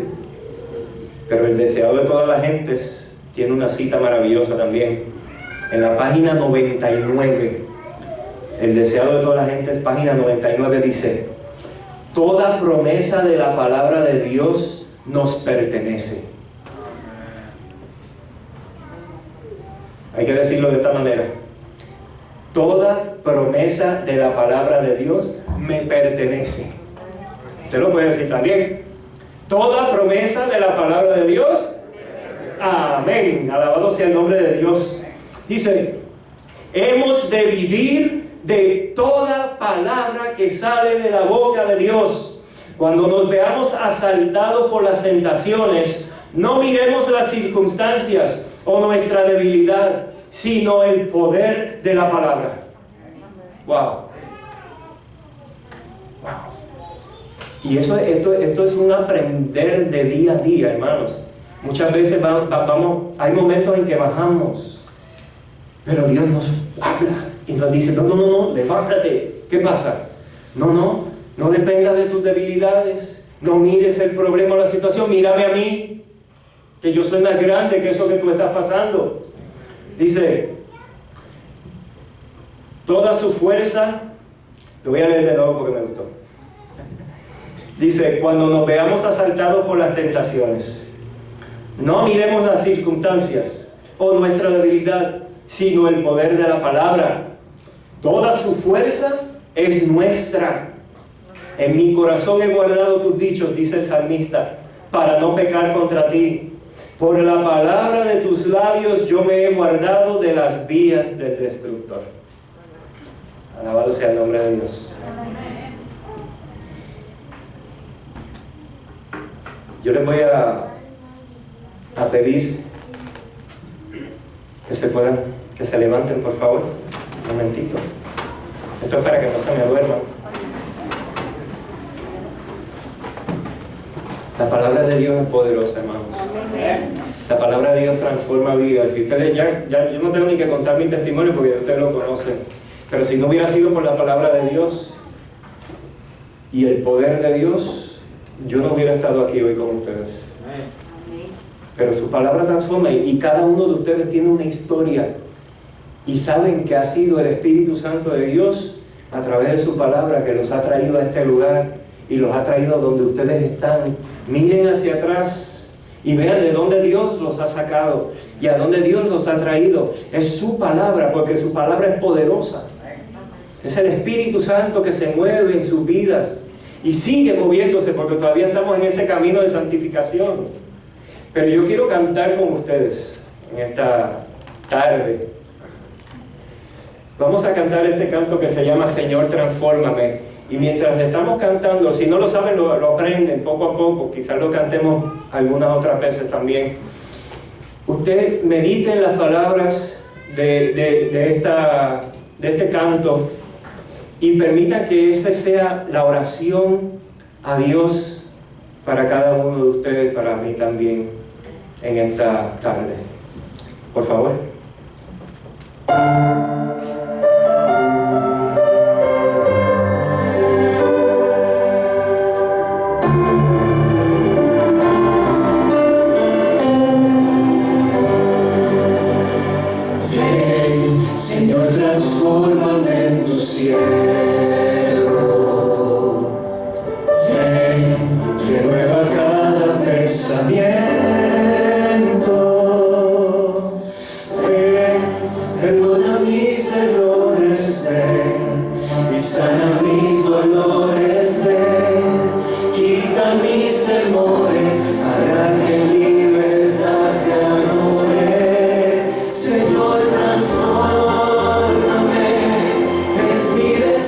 pero el deseado de todas las gentes tiene una cita maravillosa también. En la página 99, el deseado de todas las gentes, página 99, dice: toda promesa de la palabra de Dios nos pertenece. Hay que decirlo de esta manera: toda promesa de la palabra de Dios me pertenece. Usted lo puede decir también: toda promesa de la palabra de Dios, amén, alabado sea el nombre de Dios. Dice: hemos de vivir de toda palabra que sale de la boca de Dios. Cuando nos veamos asaltados por las tentaciones, no miremos las circunstancias o nuestra debilidad, sino el poder de la palabra. Wow. Wow. Y esto es un aprender de día a día, hermanos. Muchas veces hay momentos en que bajamos, pero Dios nos habla y nos dice: no, levántate. ¿Qué pasa? No dependa de tus debilidades, no mires el problema o la situación, mírame a mí, que yo soy más grande que eso que tú estás pasando. Dice: toda su fuerza, lo voy a leer de nuevo porque me gustó. Dice, cuando nos veamos asaltados por las tentaciones, no miremos las circunstancias o nuestra debilidad, sino el poder de la palabra. Toda su fuerza es nuestra. En mi corazón he guardado tus dichos, dice el salmista, para no pecar contra ti. Por la palabra de tus labios yo me he guardado de las vías del destructor. Alabado sea el nombre de Dios. Yo les voy a pedir que se levanten, por favor. Un momentito. Esto es para que no se me duerman. La palabra de Dios es poderosa, hermanos. La palabra de Dios transforma vidas. Y ustedes yo no tengo ni que contar mi testimonio porque ustedes lo conocen. Pero si no hubiera sido por la palabra de Dios y el poder de Dios, yo no hubiera estado aquí hoy con ustedes. Pero su palabra transforma y cada uno de ustedes tiene una historia. Y saben que ha sido el Espíritu Santo de Dios a través de su palabra que los ha traído a este lugar y los ha traído donde ustedes están. Miren hacia atrás y vean de dónde Dios los ha sacado y a dónde Dios los ha traído. Es su palabra, porque su palabra es poderosa. Es el Espíritu Santo que se mueve en sus vidas y sigue moviéndose, porque todavía estamos en ese camino de santificación. Pero yo quiero cantar con ustedes en esta tarde. Vamos a cantar este canto que se llama Señor, transfórmame. Y mientras estamos cantando, si no lo saben, lo aprenden poco a poco. Quizás lo cantemos algunas otras veces también. Usted medite en las palabras de este canto y permita que esa sea la oración a Dios para cada uno de ustedes, para mí también, en esta tarde. Por favor. Señor, transfórmame en tu siervo. Ven, renueva cada pensamiento. Ven, perdona mis errores. Ven y sana mis dolores. Ven, quita mis temores. Hará que en libertad te adore. Señor, transfórmame, es mi deseo.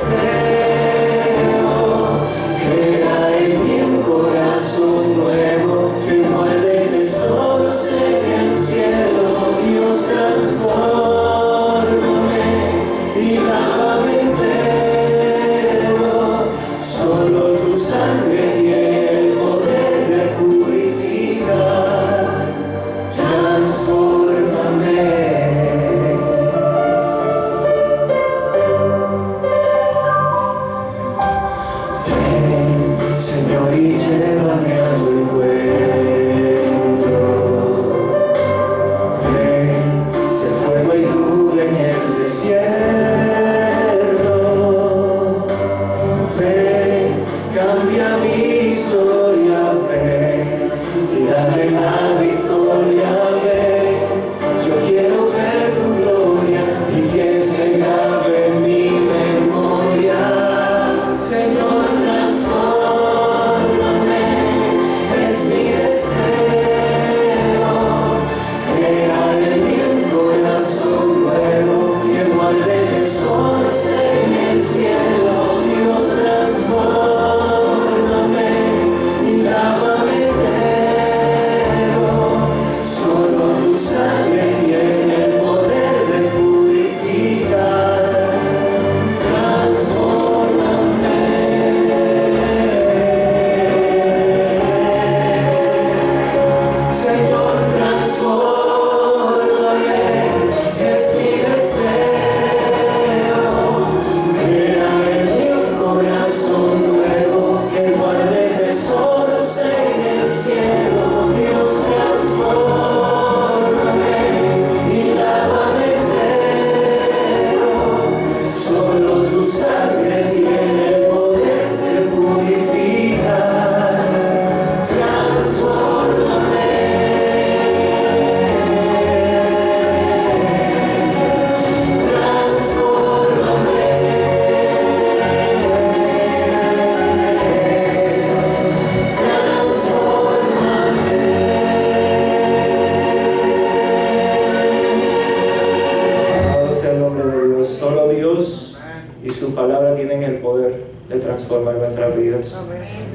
transformar nuestras vidas.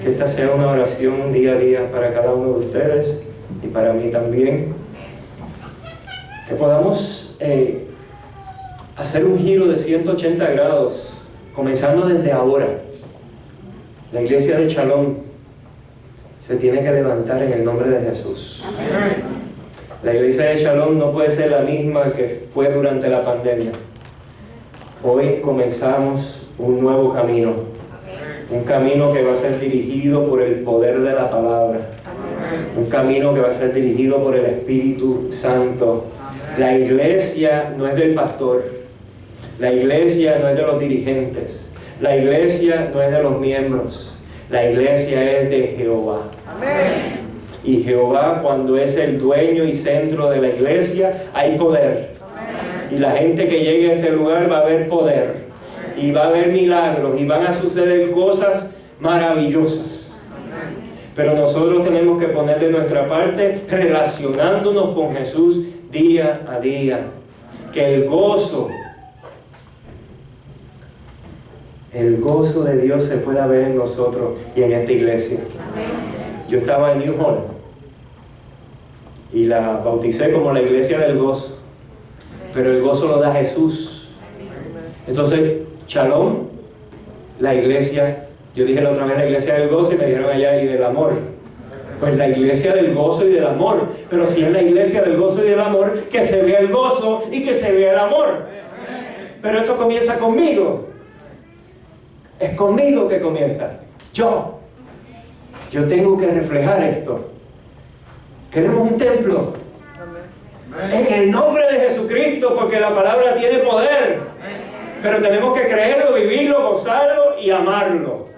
Que esta sea una oración día a día para cada uno de ustedes y para mí también. Que podamos hacer un giro de 180 grados, comenzando desde ahora. La iglesia de Shalom se tiene que levantar en el nombre de Jesús. La iglesia de Shalom no puede ser la misma que fue durante la pandemia. Hoy comenzamos un nuevo camino, un camino que va a ser dirigido por el poder de la palabra, un camino que va a ser dirigido por el Espíritu Santo. La iglesia no es del pastor, la iglesia no es de los dirigentes, la iglesia no es de los miembros, la iglesia es de Jehová. Amén. Y Jehová, cuando es el dueño y centro de la iglesia, hay poder. Amén. Y la gente que llegue a este lugar va a ver poder, y va a haber milagros, y van a suceder cosas maravillosas. Amén. Pero nosotros tenemos que poner de nuestra parte, relacionándonos con Jesús día a día. Que el gozo de Dios se pueda ver en nosotros y en esta iglesia. Yo estaba en New Hall y la bauticé como la iglesia del gozo, pero el gozo lo da Jesús. Entonces, Shalom, la iglesia, yo dije la otra vez la iglesia del gozo y me dijeron allá, y del amor. Pues la iglesia del gozo y del amor. Pero si es la iglesia del gozo y del amor, que se vea el gozo y que se vea el amor. Pero eso comienza conmigo. Es conmigo que comienza. Yo tengo que reflejar esto. Queremos un templo en el nombre de Jesucristo, porque la palabra tiene poder. Pero tenemos que creerlo, vivirlo, gozarlo y amarlo.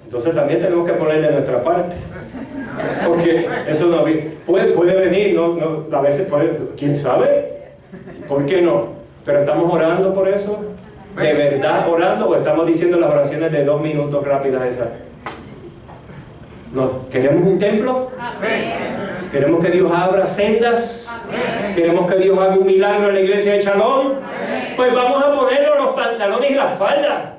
Entonces también tenemos que poner de nuestra parte, porque eso no puede venir, a veces puede, quién sabe, ¿por qué no? Pero estamos orando por eso, de verdad orando, o estamos diciendo las oraciones de 2 minutos rápidas esas. No, queremos un templo, queremos que Dios abra sendas, queremos que Dios haga un milagro en la iglesia de Shalom. Pues vamos a ponernos los pantalones y las faldas.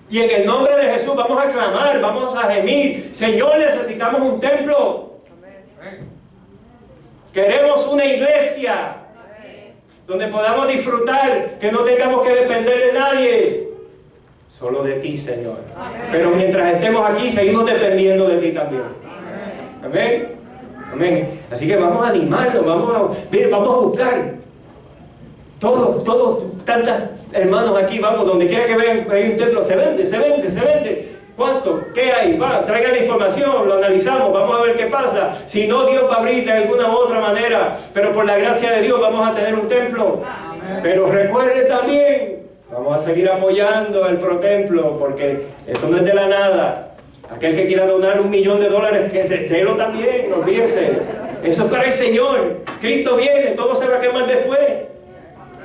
Y en el nombre de Jesús vamos a clamar, vamos a gemir. Señor, necesitamos un templo. Queremos una iglesia donde podamos disfrutar, que no tengamos que depender de nadie. Solo de ti, Señor. Pero mientras estemos aquí, seguimos dependiendo de ti también. Amén. Amén. Así que vamos a animarnos, vamos a buscar. Todos, tantas hermanos aquí, vamos, donde quiera que vean, hay un templo, se vende. ¿Cuánto? ¿Qué hay? Va, traigan la información, lo analizamos, vamos a ver qué pasa. Si no, Dios va a abrir de alguna u otra manera, pero por la gracia de Dios vamos a tener un templo. Pero recuerde también, vamos a seguir apoyando el ProTemplo, porque eso no es de la nada. Aquel que quiera donar $1 millón, que délo también, no olvídense. Eso es para el Señor. Cristo viene, todo se va a quemar después.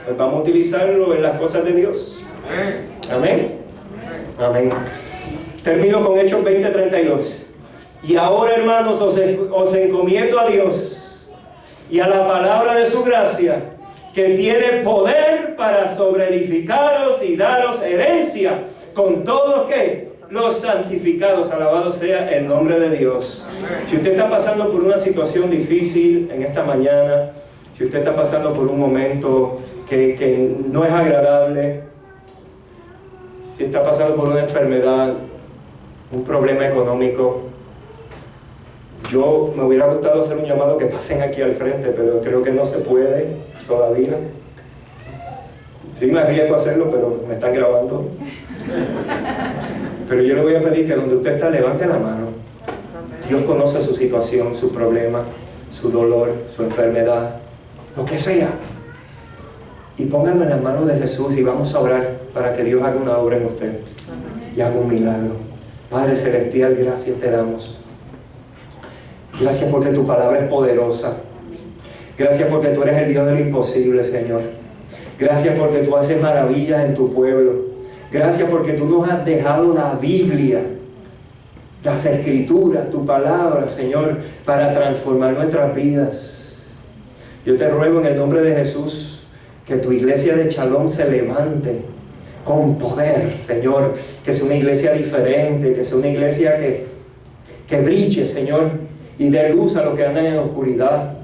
Pues vamos a utilizarlo en las cosas de Dios. Amén. Amén. Termino con Hechos 20:32. Y ahora, hermanos, os encomiendo a Dios y a la palabra de su gracia, que tiene poder para sobreedificaros y daros herencia con todos que los santificados. Alabado sea el nombre de Dios. Si usted está pasando por una situación difícil en esta mañana, si usted está pasando por un momento que no es agradable, si está pasando por una enfermedad, un problema económico, yo me hubiera gustado hacer un llamado que pasen aquí al frente, pero creo que no se puede todavía. Sí me arriesgo a hacerlo, pero me están grabando. Pero yo le voy a pedir que donde usted está, levante la mano. Dios conoce su situación, su problema, su dolor, su enfermedad, lo que sea. Y pónganlo en las manos de Jesús y vamos a orar para que Dios haga una obra en usted y haga un milagro. Padre Celestial, gracias te damos. Gracias porque tu palabra es poderosa. Gracias porque tú eres el Dios de lo imposible, Señor. Gracias porque tú haces maravillas en tu pueblo. Gracias porque tú nos has dejado la Biblia, las Escrituras, tu palabra, Señor, para transformar nuestras vidas. Yo te ruego en el nombre de Jesús que tu iglesia de Shalom se levante con poder, Señor, que sea una iglesia diferente, que sea una iglesia que brille, Señor, y dé luz a los que andan en la oscuridad.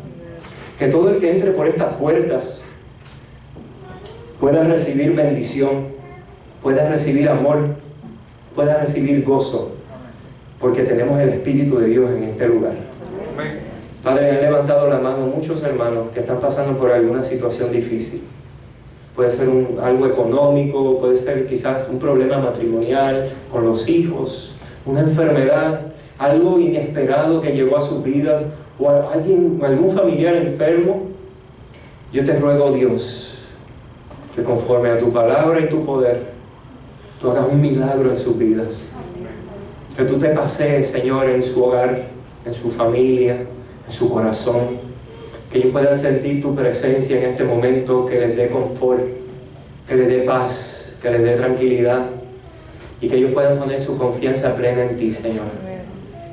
Que todo el que entre por estas puertas pueda recibir bendición, pueda recibir amor, pueda recibir gozo, porque tenemos el Espíritu de Dios en este lugar. Padre, han levantado la mano muchos hermanos que están pasando por alguna situación difícil. Puede ser algo económico, puede ser quizás un problema matrimonial con los hijos, una enfermedad, algo inesperado que llegó a su vida, o algún familiar enfermo. Yo te ruego, Dios, que conforme a tu palabra y tu poder, tú hagas un milagro en sus vidas. Que tú te pasees, Señor, en su hogar, en su familia, en su corazón. Que ellos puedan sentir tu presencia en este momento, que les dé confort, que les dé paz, que les dé tranquilidad, y que ellos puedan poner su confianza plena en ti, Señor.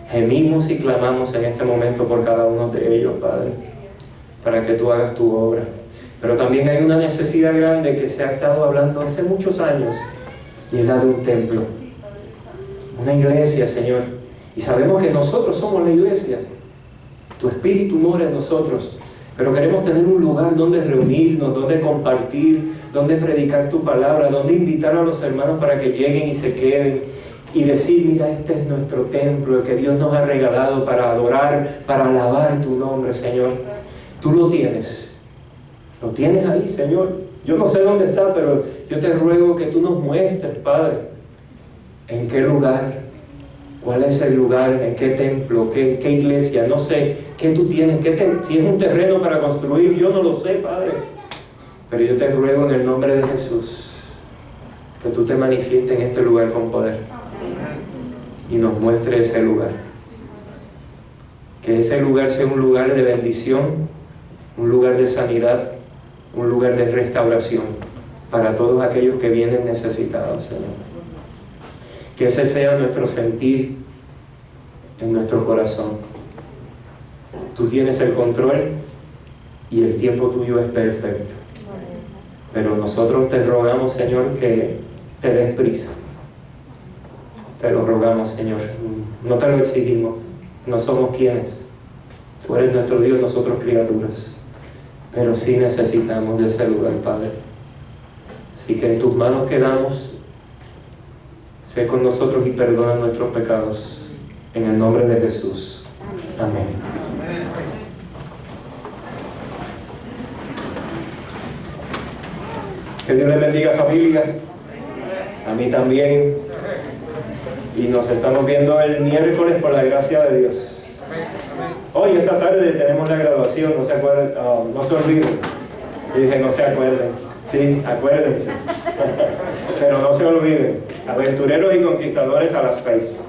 Gemimos y clamamos en este momento por cada uno de ellos, Padre, para que tú hagas tu obra. Pero también hay una necesidad grande que se ha estado hablando hace muchos años, y es la de un templo, una iglesia, Señor. Y sabemos que nosotros somos la iglesia, tu Espíritu mora en nosotros, pero queremos tener un lugar donde reunirnos, donde compartir, donde predicar tu palabra, donde invitar a los hermanos para que lleguen y se queden y decir, mira, este es nuestro templo, el que Dios nos ha regalado para adorar, para alabar tu nombre, Señor. Tú lo tienes ahí, Señor. Yo no sé dónde está, pero yo te ruego que tú nos muestres, Padre, en qué lugar, cuál es el lugar, en qué templo, qué iglesia, no sé, qué tú tienes, si es un terreno para construir, yo no lo sé, Padre. Pero yo te ruego en el nombre de Jesús, que tú te manifiestes en este lugar con poder y nos muestre ese lugar. Que ese lugar sea un lugar de bendición, un lugar de sanidad, un lugar de restauración para todos aquellos que vienen necesitados, Señor. Que ese sea nuestro sentir en nuestro corazón. Tú tienes el control y el tiempo tuyo es perfecto. Pero nosotros te rogamos, Señor, que te des prisa. Te lo rogamos, Señor. No te lo exigimos. No somos quienes. Tú eres nuestro Dios, nosotros criaturas. Pero sí necesitamos de ese lugar, Padre. Así que en tus manos quedamos. Sé con nosotros y perdona nuestros pecados. En el nombre de Jesús. Amén. Que Dios les bendiga, familia. A mí también. Y nos estamos viendo el miércoles por la gracia de Dios. Hoy, esta tarde, tenemos la graduación, no se acuerden, no se olviden. Y dije, no se acuerden. Sí, acuérdense. Pero no se olviden. Aventureros y conquistadores a las 6.